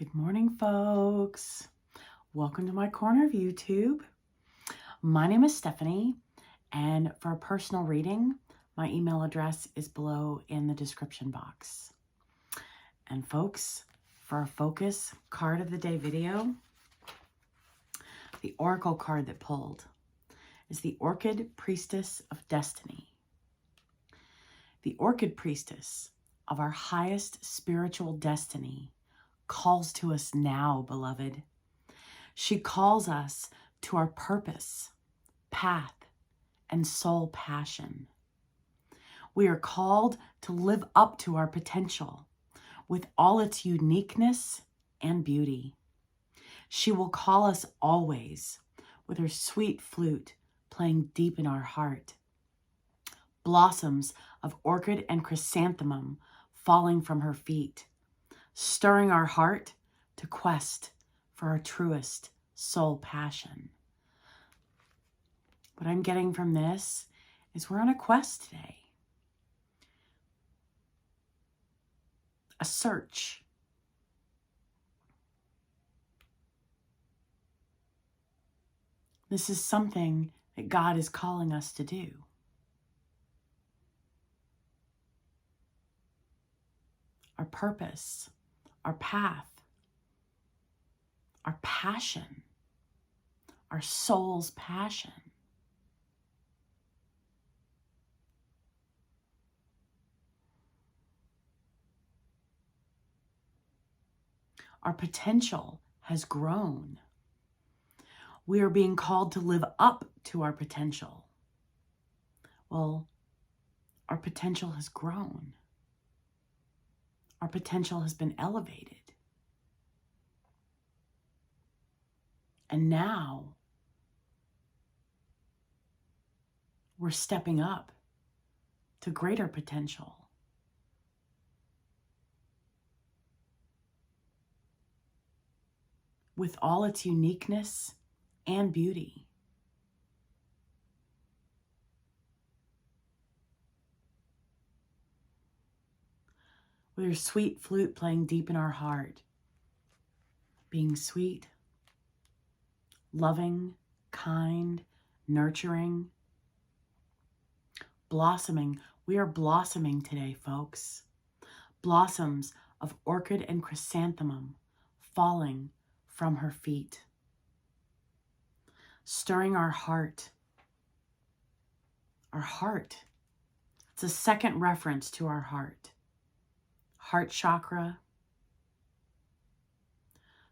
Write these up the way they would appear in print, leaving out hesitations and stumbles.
Good morning, folks. Welcome to my corner of YouTube. My name is Stephanie, and for a personal reading, my email address is below in the description box. And folks, for our focus card of the day video, the oracle card that pulled is the Orchid Priestess of Destiny. The Orchid Priestess of our highest spiritual destiny calls to us now, beloved. She calls us to our purpose, path, and soul passion. We are called to live up to our potential with all its uniqueness and beauty. She will call us always with her sweet flute playing deep in our heart. Blossoms of orchid and chrysanthemum falling from her feet, stirring our heart to quest for our truest soul passion. What I'm getting from this is we're on a quest today. A search. This is something that God is calling us to do. Our purpose, our path, our passion, our soul's passion. Our potential has grown. We are being called to live up to our potential. Well, our potential has grown. Our potential has been elevated. And now we're stepping up to greater potential. With all its uniqueness and beauty. With her sweet flute playing deep in our heart, being sweet, loving, kind, nurturing, blossoming. We are blossoming today, folks. Blossoms of orchid and chrysanthemum falling from her feet, stirring our heart. Our heart. It's a second reference to our heart. Heart chakra.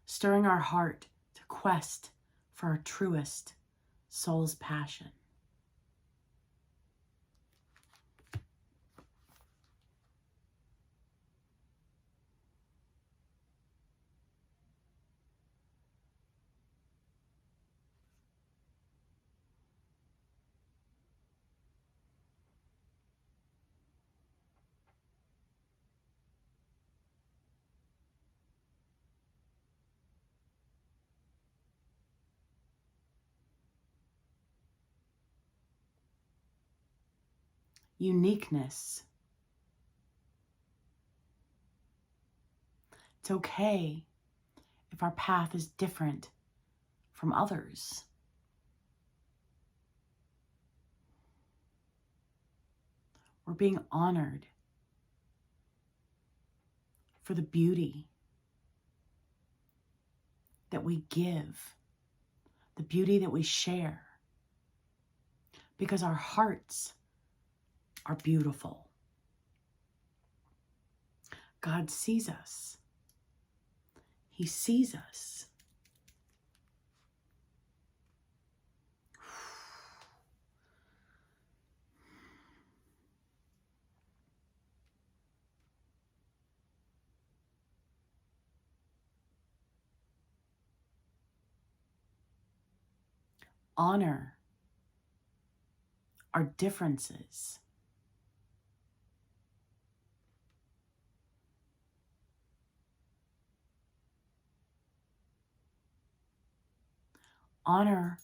Stirring our heart to quest for our truest soul's passion. Uniqueness. It's okay if our path is different from others. We're being honored for the beauty that we give, the beauty that we share, because our hearts are beautiful. God sees us. He sees us. Honor our differences. Honor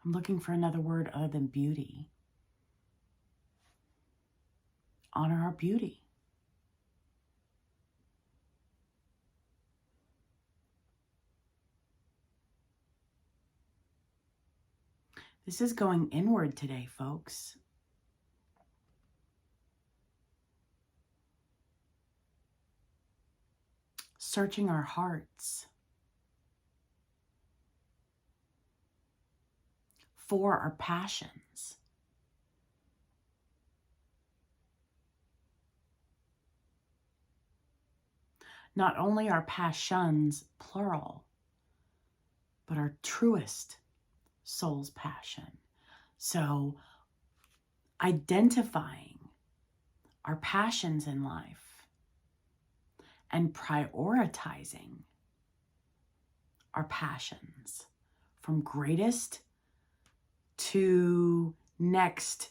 I'm looking for another word other than beauty. Honor our beauty. This is going inward today, folks. Searching our hearts for our passions. Not only our passions, plural, but our truest soul's passion. So identifying our passions in life and prioritizing our passions from greatest to next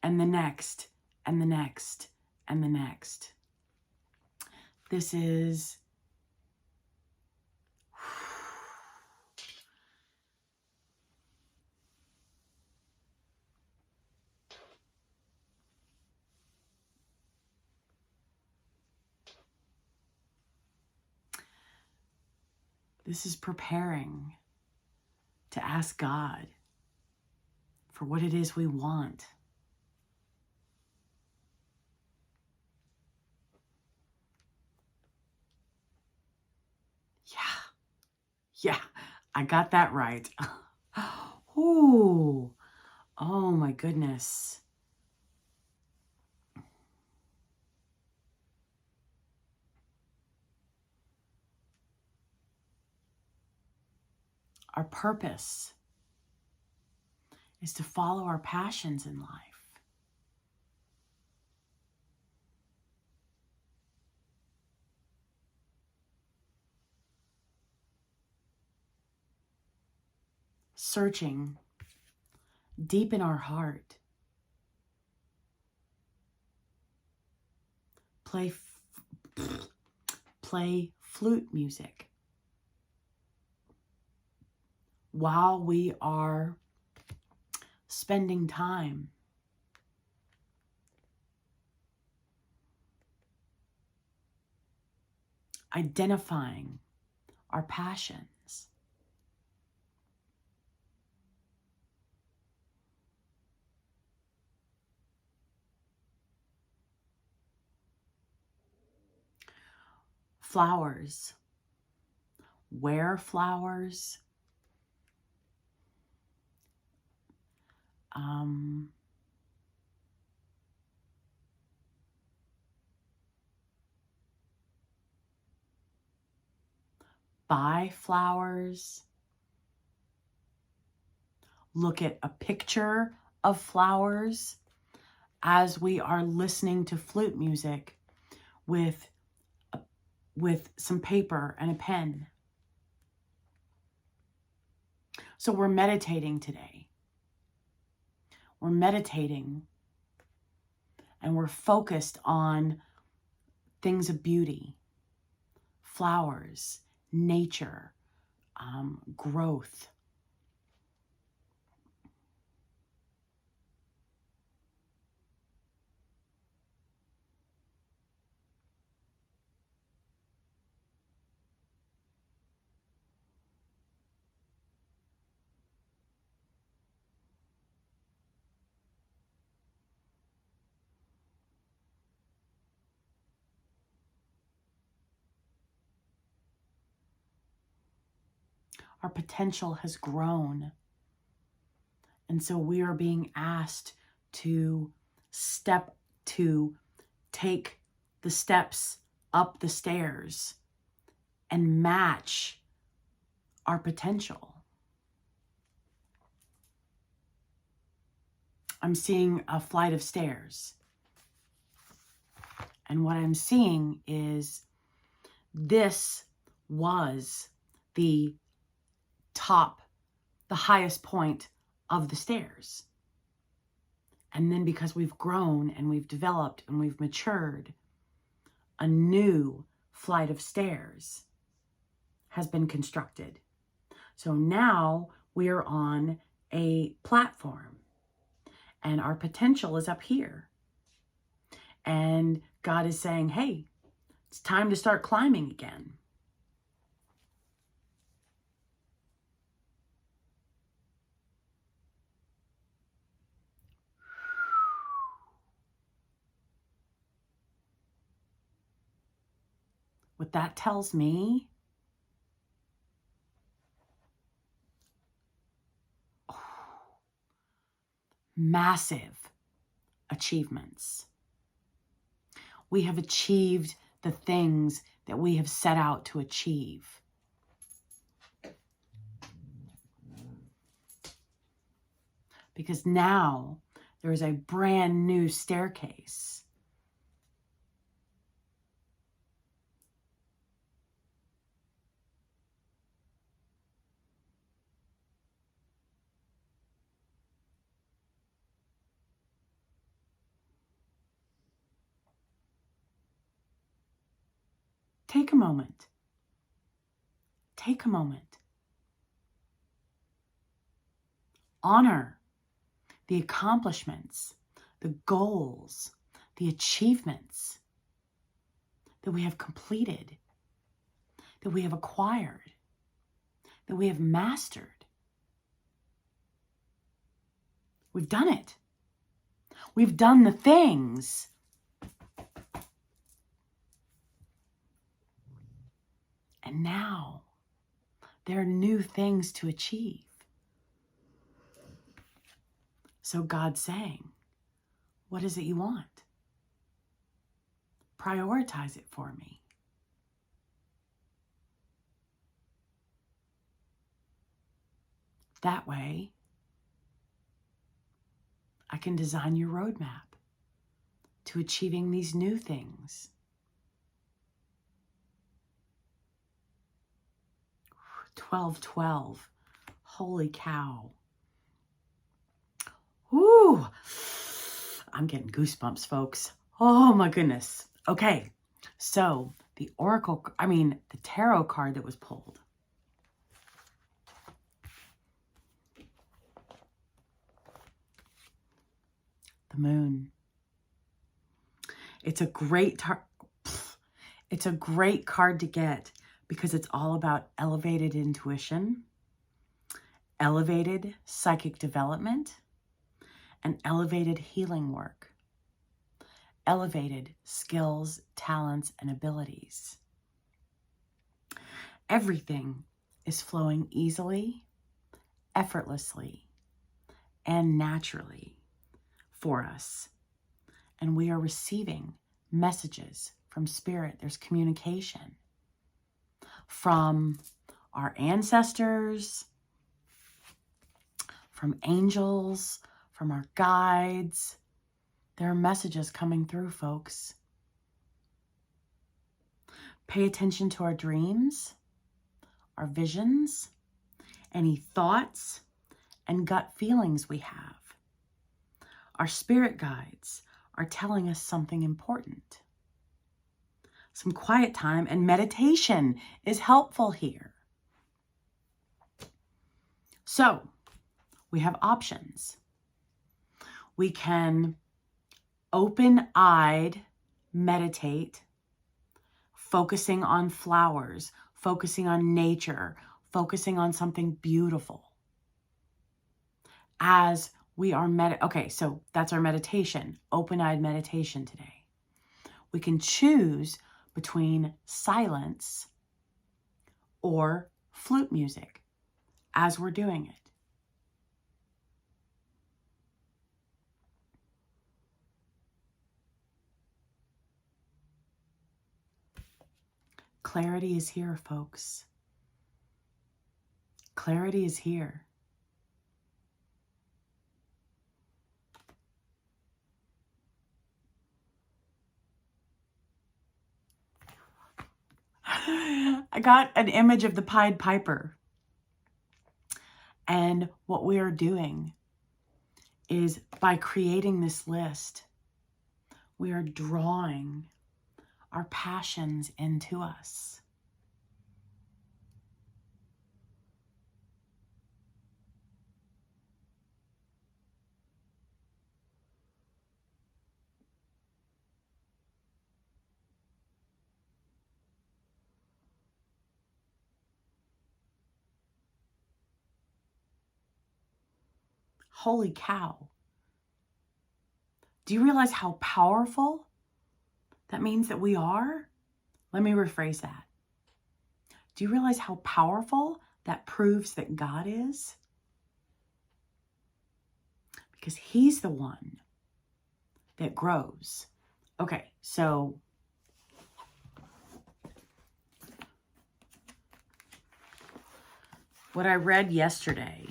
and the next and the next and the next. This is preparing to ask God for what it is we want. Yeah, I got that right. Ooh, oh my goodness. Our purpose is to follow our passions in life. Searching deep in our heart. Play flute music while we are spending time identifying our passions. Flowers. Wear flowers. Buy flowers. Look at a picture of flowers as we are listening to flute music with some paper and a pen. So we're meditating today. We're meditating and we're focused on things of beauty, flowers, nature, growth. Our potential has grown. And so we are being asked to take the steps up the stairs and match our potential. I'm seeing a flight of stairs. And what I'm seeing is this was the top, the highest point of the stairs. And then because we've grown and we've developed and we've matured, a new flight of stairs has been constructed. So now we are on a platform, and our potential is up here. And God is saying, hey, it's time to start climbing again. What that tells me, massive achievements. We have achieved the things that we have set out to achieve. Because now there is a brand new staircase. Take a moment. Take a moment. Honor the accomplishments, the goals, the achievements that we have completed, that we have acquired, that we have mastered. We've done it. We've done the things. And now there are new things to achieve. So God's saying, what is it you want? Prioritize it for me. That way, I can design your roadmap to achieving these new things. 12-12. Holy cow. Whoo! I'm getting goosebumps, folks. Oh my goodness. Okay, so the tarot card that was pulled. The moon. It's a great card to get because it's all about elevated intuition, elevated psychic development, and elevated healing work, elevated skills, talents, and abilities. Everything is flowing easily, effortlessly, and naturally for us. And we are receiving messages from Spirit. There's communication from our ancestors, from angels, from our guides. There are messages coming through, folks. Pay attention to our dreams, our visions, any thoughts and gut feelings we have. Our spirit guides are telling us something important. Some quiet time and meditation is helpful here. So, we have options. We can open-eyed meditate, focusing on flowers, focusing on nature, focusing on something beautiful. As we are okay, so that's our meditation, open-eyed meditation today. We can choose between silence or flute music as we're doing it. Clarity is here, folks. Clarity is here. I got an image of the Pied Piper. And what we are doing is by creating this list, we are drawing our passions into us. Holy cow. Do you realize how powerful that means that we are? Let me rephrase that. Do you realize how powerful that proves that God is? Because he's the one that grows. Okay, so what I read yesterday,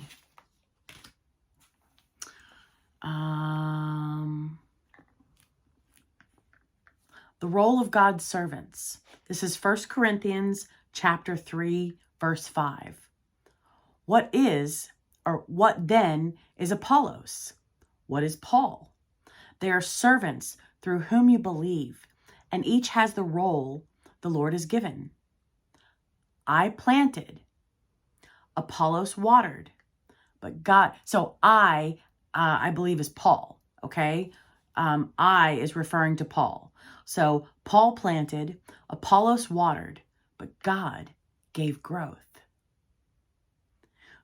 the role of God's servants. This is 1 Corinthians chapter 3, verse 5. What then is Apollos? What is Paul? They are servants through whom you believe, and each has the role the Lord has given. I planted, Apollos watered, but God, so I believe is Paul, okay? I is referring to Paul. So Paul planted, Apollos watered, but God gave growth.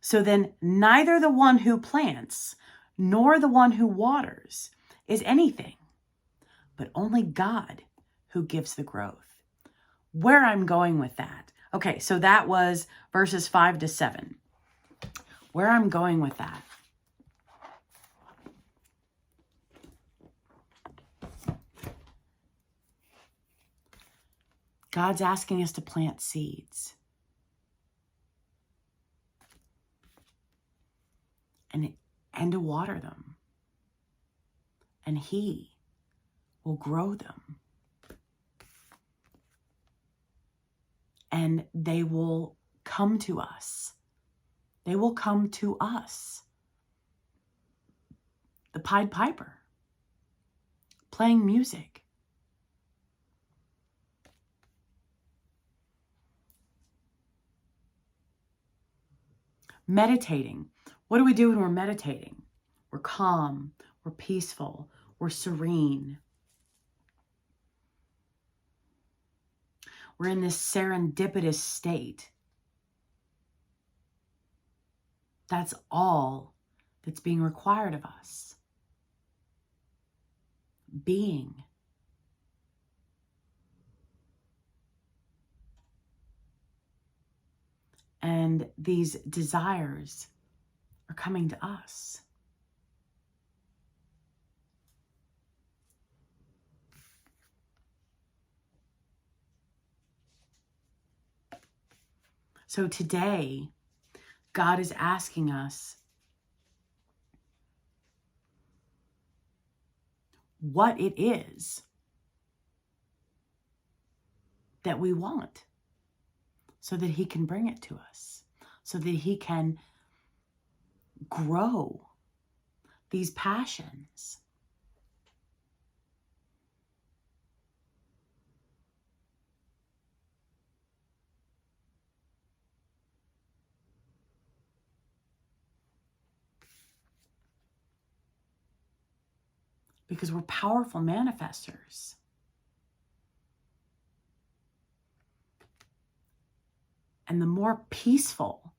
So then neither the one who plants nor the one who waters is anything, but only God who gives the growth. Where I'm going with that. Okay, so that was verses 5 to 7. Where I'm going with that. God's asking us to plant seeds. And to water them. And he will grow them. And they will come to us. They will come to us. The Pied Piper. Playing music. Meditating. What do we do when we're meditating? We're calm. We're peaceful. We're serene. We're in this serendipitous state. That's all that's being required of us. Being. And these desires are coming to us. So today, God is asking us what it is that we want so that he can bring it to us, so that he can grow these passions. Because we're powerful manifestors. And the more peaceful,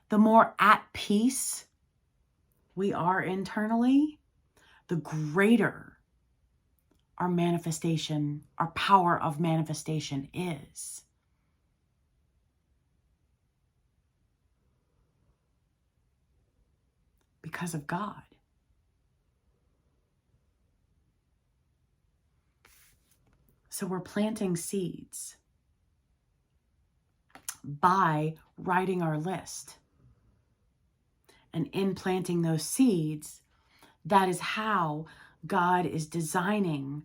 the more at peace we are internally, the greater our manifestation, our power of manifestation is. Because of God. So we're planting seeds by writing our list. And in planting those seeds, that is how God is designing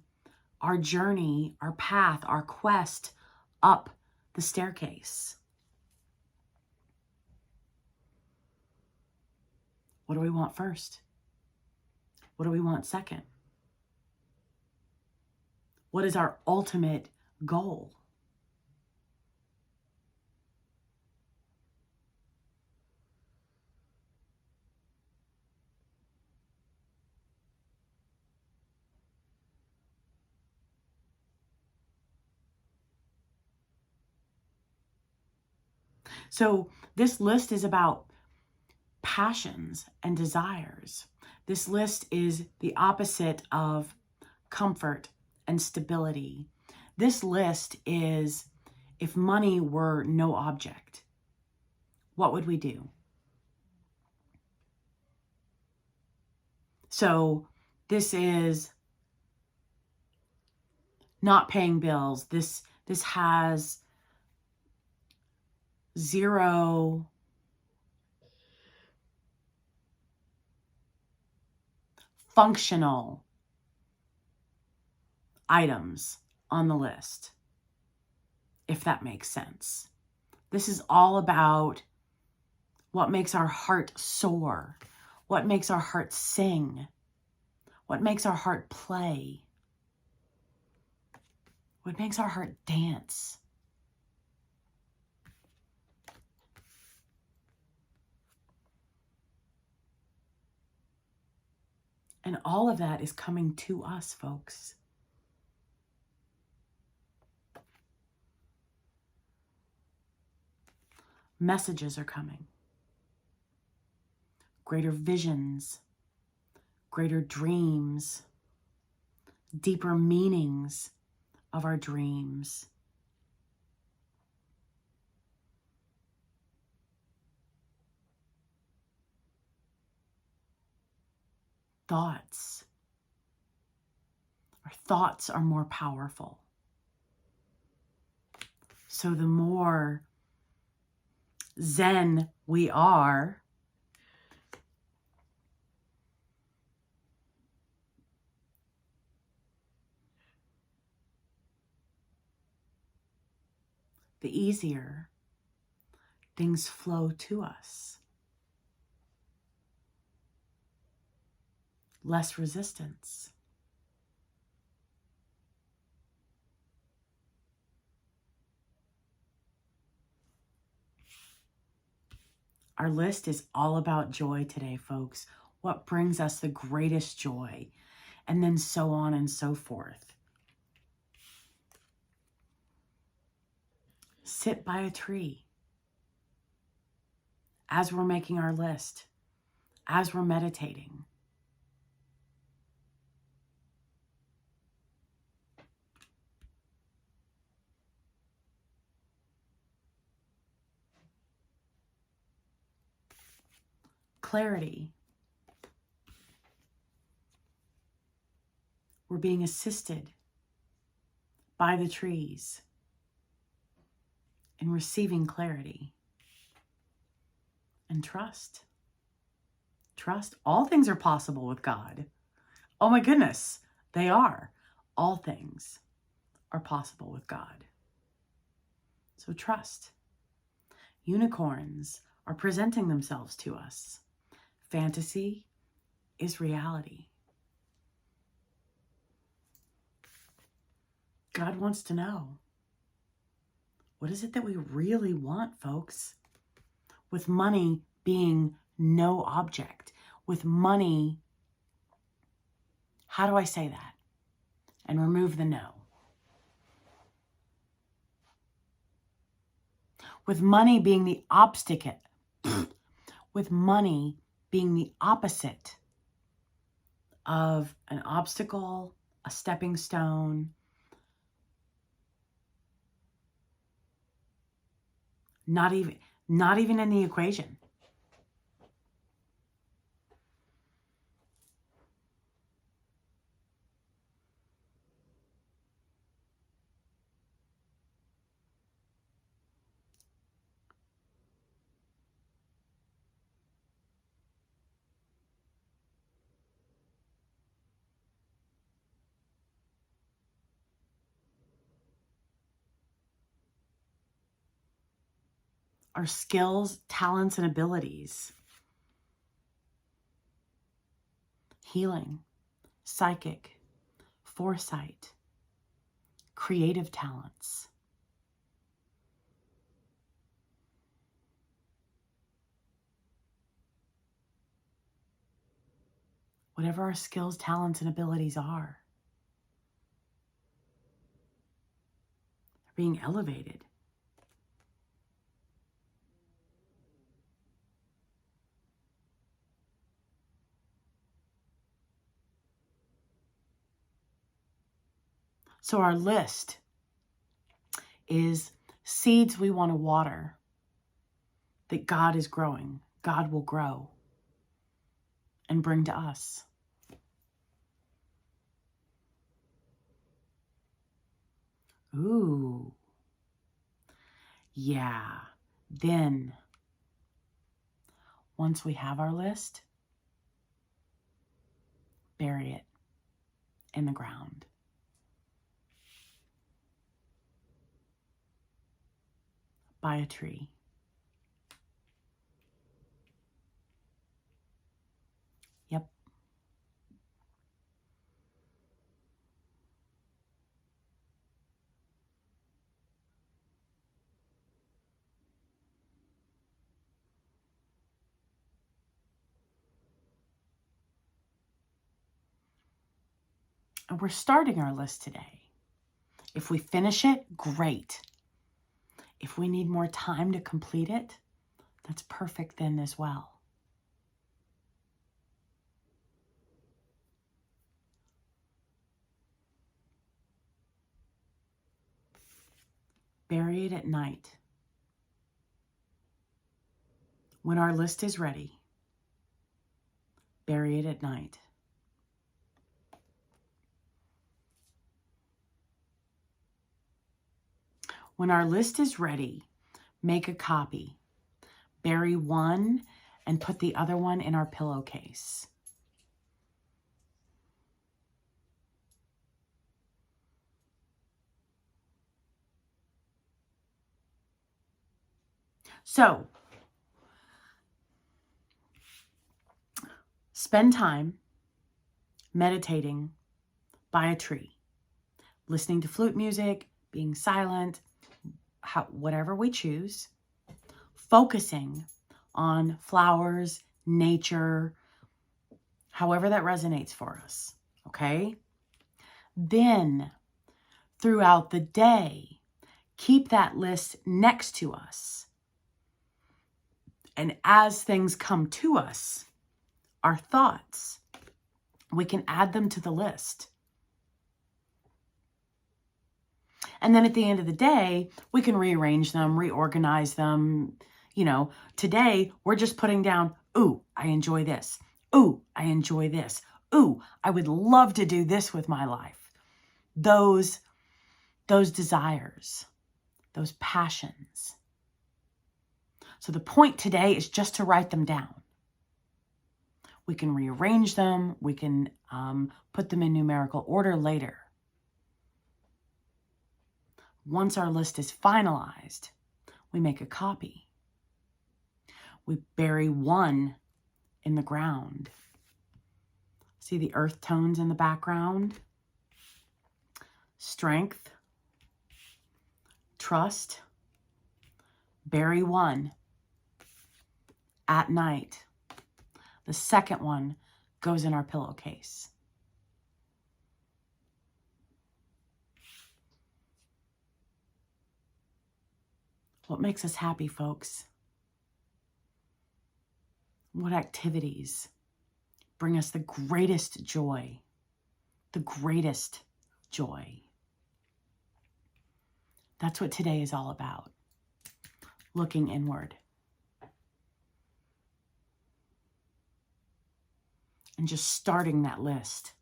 our journey, our path, our quest up the staircase. What do we want first? What do we want second? What is our ultimate goal? So this list is about passions and desires. This list is the opposite of comfort and stability. This list is, if money were no object, what would we do? So this is not paying bills. This has zero functional items on the list, if that makes sense. This is all about what makes our heart soar, what makes our heart sing, what makes our heart play, what makes our heart dance. And all of that is coming to us, folks. Messages are coming. Greater visions, greater dreams, deeper meanings of our dreams. Thoughts. Our thoughts are more powerful. So the more Zen we are, the easier things flow to us. Less resistance. Our list is all about joy today, folks. What brings us the greatest joy? And then so on and so forth. Sit by a tree as we're making our list, as we're meditating. Clarity. We're being assisted by the trees in receiving clarity. And trust. Trust. All things are possible with God. Oh my goodness, they are. All things are possible with God. So trust. Unicorns are presenting themselves to us. Fantasy is reality. God wants to know, what is it that we really want, folks? With money being no object, with money, how do I say that? And remove the no. With money being the obstacle, with money being the opposite of an obstacle, a stepping stone, not even in the equation. Our skills, talents, and abilities. Healing, psychic, foresight, creative talents. Whatever our skills, talents, and abilities are being elevated. So our list is seeds we want to water that God is growing, God will grow and bring to us. Ooh. Yeah. Then, once we have our list, bury it in the ground. By a tree. Yep. And we're starting our list today. If we finish it, great. If we need more time to complete it, that's perfect then as well. Bury it at night. When our list is ready, bury it at night. When our list is ready, make a copy. Bury one and put the other one in our pillowcase. So, spend time meditating by a tree, listening to flute music, being silent, whatever we choose, focusing on flowers, nature, however that resonates for us, okay? Then, throughout the day, keep that list next to us. And as things come to us, our thoughts, we can add them to the list. And then at the end of the day, we can rearrange them, reorganize them. You know, today we're just putting down, ooh, I enjoy this. Ooh, I enjoy this. Ooh, I would love to do this with my life. Those desires, those passions. So the point today is just to write them down. We can rearrange them. We can put them in numerical order later. Once our list is finalized, we make a copy. We bury one in the ground. See the earth tones in the background? Strength, trust. Bury one at night. The second one goes in our pillowcase. What makes us happy, folks? What activities bring us the greatest joy? The greatest joy. That's what today is all about. Looking inward. And just starting that list.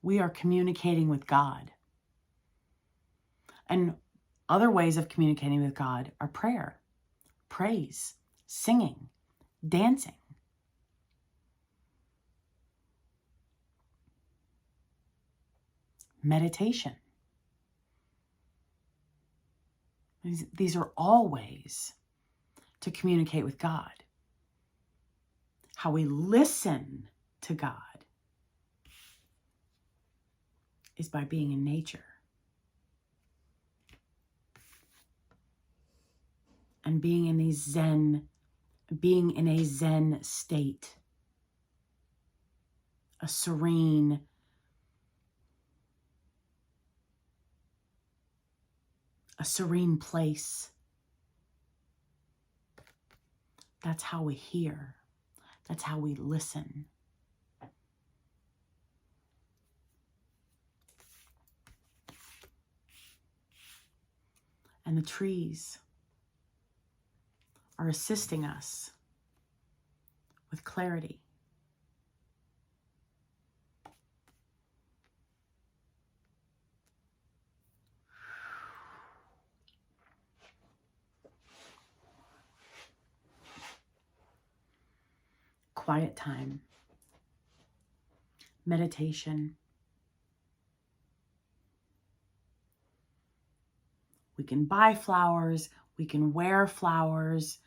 We are communicating with God. And other ways of communicating with God are prayer, praise, singing, dancing. Meditation. These are all ways to communicate with God. How we listen to God is by being in nature. And being in a zen state. A serene, place. That's how we hear. That's how we listen. the trees are assisting us with clarity. Quiet time, meditation. We can buy flowers, we can wear flowers,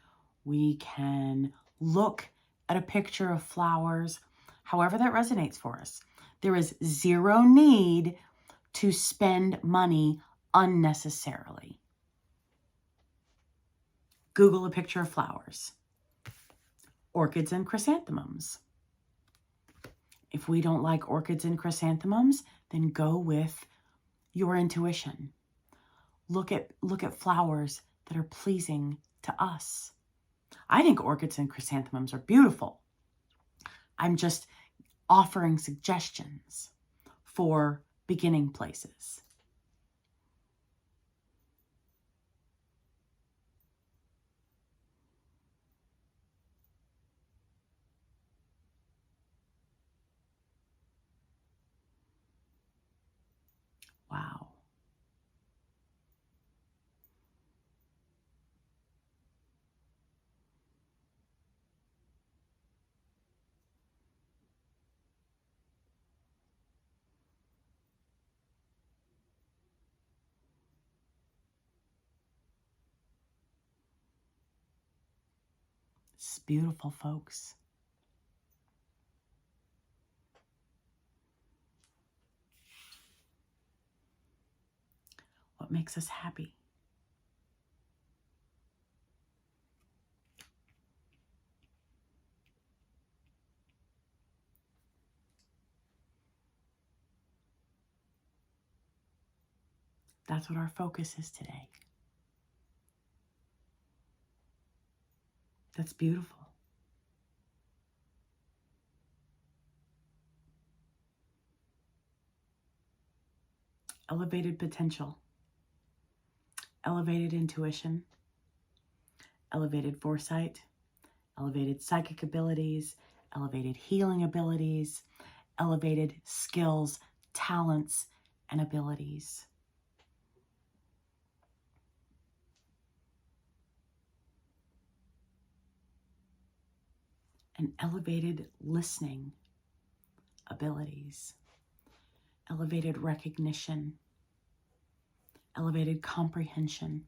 we can look at a picture of flowers, however that resonates for us. There is zero need to spend money unnecessarily. Google a picture of flowers. Orchids and chrysanthemums. If we don't like orchids and chrysanthemums, then go with your intuition. Look at flowers that are pleasing to us. I think orchids and chrysanthemums are beautiful. I'm just offering suggestions for beginning places. Wow. It's beautiful, folks. What makes us happy? That's what our focus is today. That's beautiful. Elevated potential, elevated intuition, elevated foresight, elevated psychic abilities, elevated healing abilities, elevated skills, talents, and abilities. And elevated listening abilities, elevated recognition, elevated comprehension.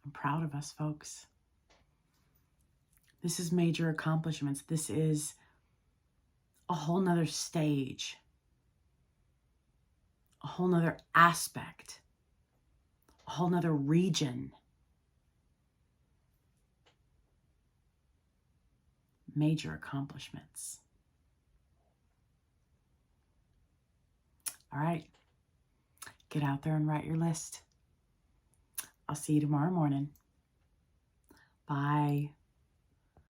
I'm proud of us, folks. This is major accomplishments. This is a whole nother stage, a whole nother aspect, a whole nother region. Major accomplishments. All right, get out there and write your list. I'll see you tomorrow morning. Bye.